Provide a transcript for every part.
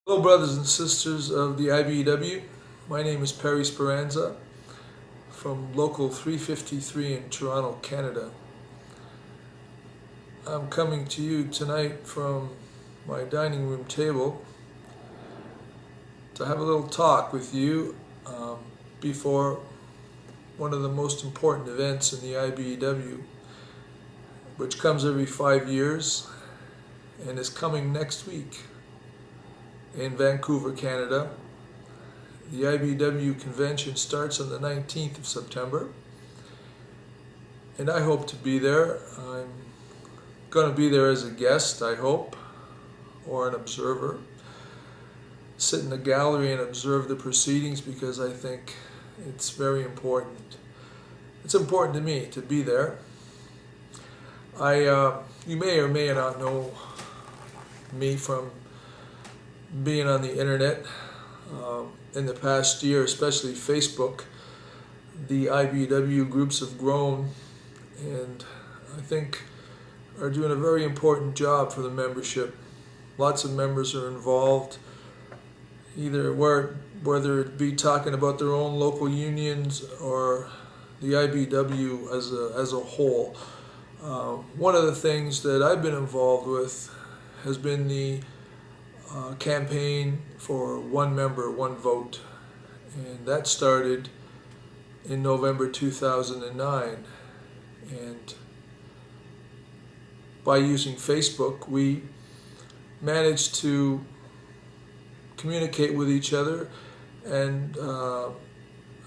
Hello brothers and sisters of the IBEW. My name is Speranza from Local 353 in Toronto, Canada. I'm coming to you tonight from my dining room table to have a little talk with you before one of the most important events in the IBEW, which comes every 5 years and is coming next week in Vancouver, Canada. The IBEW convention starts on the 19th of September, and I hope to be there. I'm going to be there as a guest, I hope, or an observer. Sit in the gallery and observe the proceedings because I think it's very important. It's important to me to be there. You may or may not know me from being on the internet in the past year, especially Facebook. The IBEW groups have grown and I think are doing a very important job for the membership. Lots of members are involved, either whether it be talking about their own local unions or the IBEW as a whole. One of the things that I've been involved with has been the campaign for one member, one vote, and that started in November 2009. And by using Facebook, we managed to communicate with each other and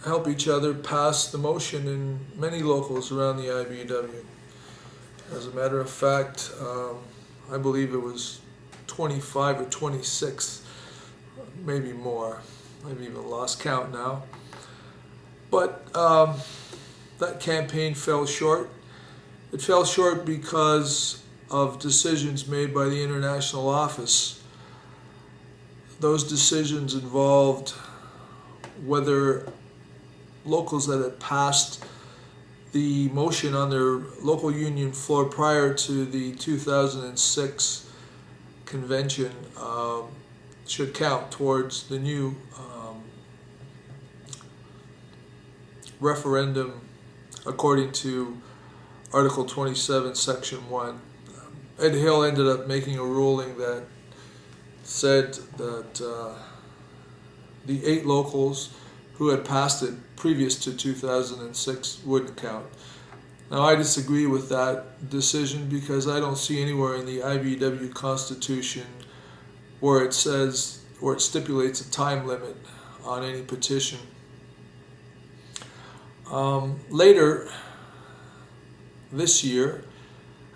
help each other pass the motion in many locals around the IBEW. As a matter of fact, I believe it was 25 or 26, maybe more. I've even lost count now. But that campaign fell short. It fell short because of decisions made by the international office. Those decisions involved whether locals that had passed the motion on their local union floor prior to the 2006 convention should count towards the new referendum according to Article 27, Section 1. Ed Hill ended up making a ruling that said that the 8 locals who had passed it previous to 2006 wouldn't count. Now, I disagree with that decision because I don't see anywhere in the IBEW Constitution where it stipulates a time limit on any petition. Later this year,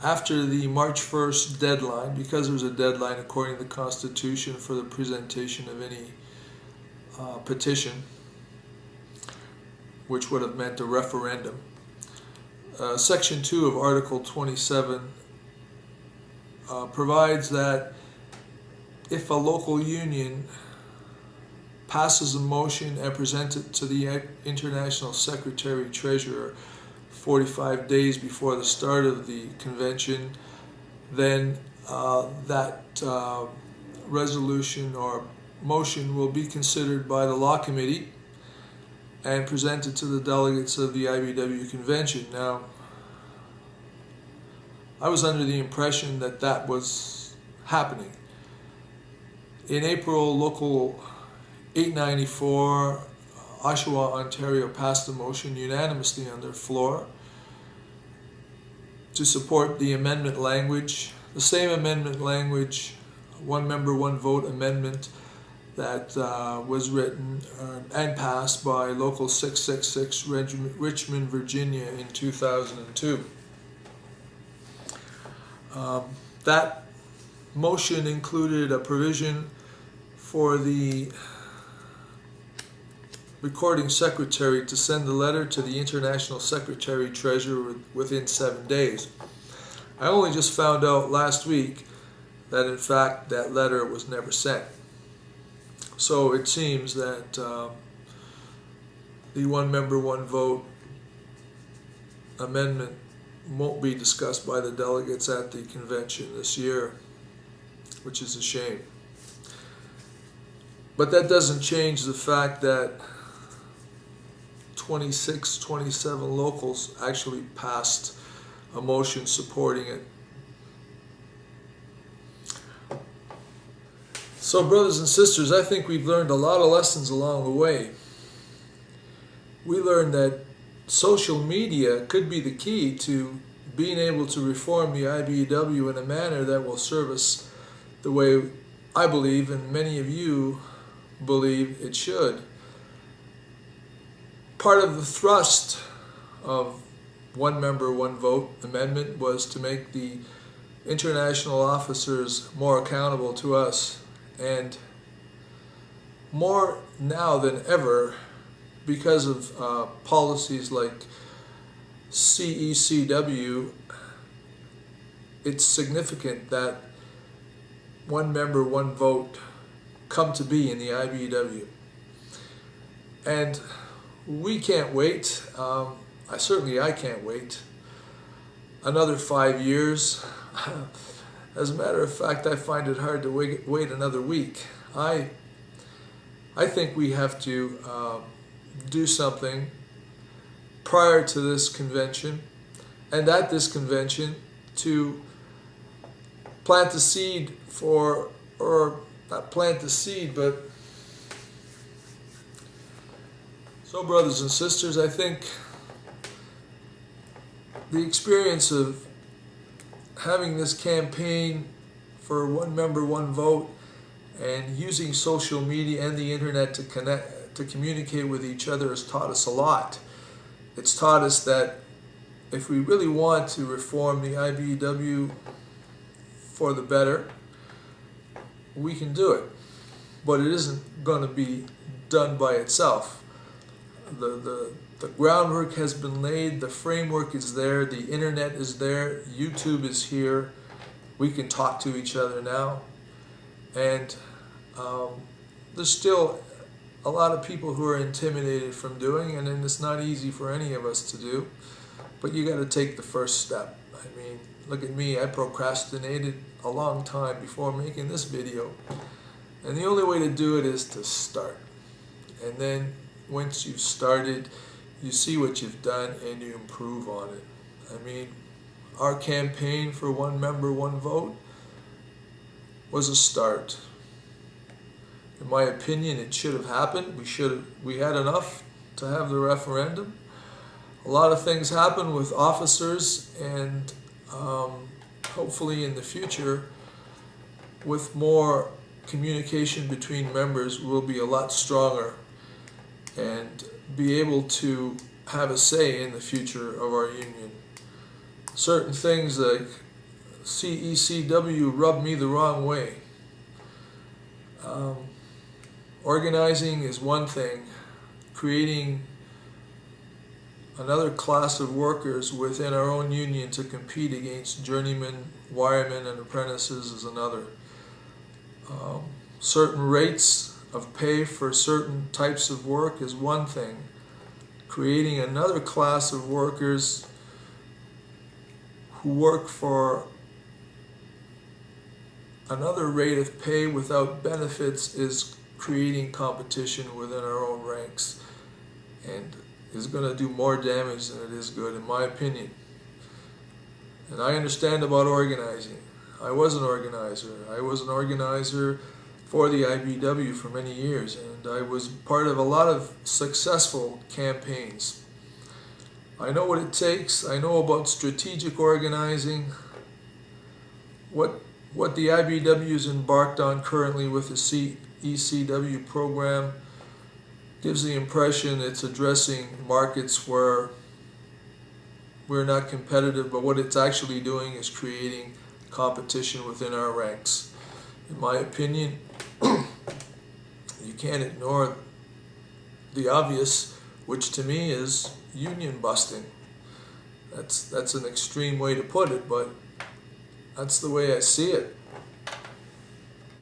after the March 1st deadline, because there's a deadline according to the Constitution for the presentation of any petition, which would have meant a referendum, Section 2 of Article 27 provides that if a local union passes a motion and presents it to the International Secretary-Treasurer 45 days before the start of the convention, then that resolution or motion will be considered by the Law Committee and presented to the delegates of the IBEW convention. Now, I was under the impression that that was happening. In April, Local 894, Oshawa, Ontario, passed a motion unanimously on their floor to support the amendment language, the same amendment language, one member, one vote amendment that was written and passed by Local 666 Richmond, Virginia in 2002. That motion included a provision for the recording secretary to send a letter to the International Secretary-Treasurer within 7 days. I only just found out last week that in fact that letter was never sent. So it seems that the one member, one vote amendment won't be discussed by the delegates at the convention this year, which is a shame. But that doesn't change the fact that 26, 27 locals actually passed a motion supporting it. So brothers and sisters, I think we've learned a lot of lessons along the way. We learned that social media could be the key to being able to reform the IBEW in a manner that will serve us the way I believe and many of you believe it should. Part of the thrust of one member, one vote amendment was to make the international officers more accountable to us, and more now than ever because of policies like CECW. It's significant that one member, one vote come to be in the IBEW. And we can't wait. I can't wait another 5 years. As a matter of fact, I find it hard to wait another week. I think we have to do something prior to this convention, and at this convention, to plant the seed for, or not plant the seed, but so brothers and sisters, I think the experience of having this campaign for one member, one vote, and using social media and the internet to communicate with each other has taught us a lot. It's taught us that if we really want to reform the IBEW for the better, we can do it. But it isn't going to be done by itself. The groundwork has been laid, the framework is there, the internet is there, YouTube is here, we can talk to each other now, and there's still a lot of people who are intimidated from doing, and it's not easy for any of us to do, but you got to take the first step. I mean, look at me, I procrastinated a long time before making this video, and the only way to do it is to start. And then once you've started, you see what you've done and you improve on it. I mean, our campaign for one member, one vote was a start. In my opinion, it should have happened. We had enough to have the referendum. A lot of things happen with officers, and hopefully in the future, with more communication between members, we'll be a lot stronger and be able to have a say in the future of our union. Certain things like CECW rubbed me the wrong way. Organizing is one thing. Creating another class of workers within our own union to compete against journeymen, wiremen, and apprentices is another. Certain rates of pay for certain types of work is one thing. Creating another class of workers who work for another rate of pay without benefits is creating competition within our own ranks, and is going to do more damage than it is good, in my opinion. And I understand about organizing. I was an organizer. I was an organizer for the IBEW for many years, and I was part of a lot of successful campaigns. I know what it takes. I know about strategic organizing. What the IBEW is embarked on currently with the CECW program gives the impression it's addressing markets where we're not competitive, but what it's actually doing is creating competition within our ranks. In my opinion, you can't ignore the obvious, which to me is union busting. That's an extreme way to put it, but that's the way I see it.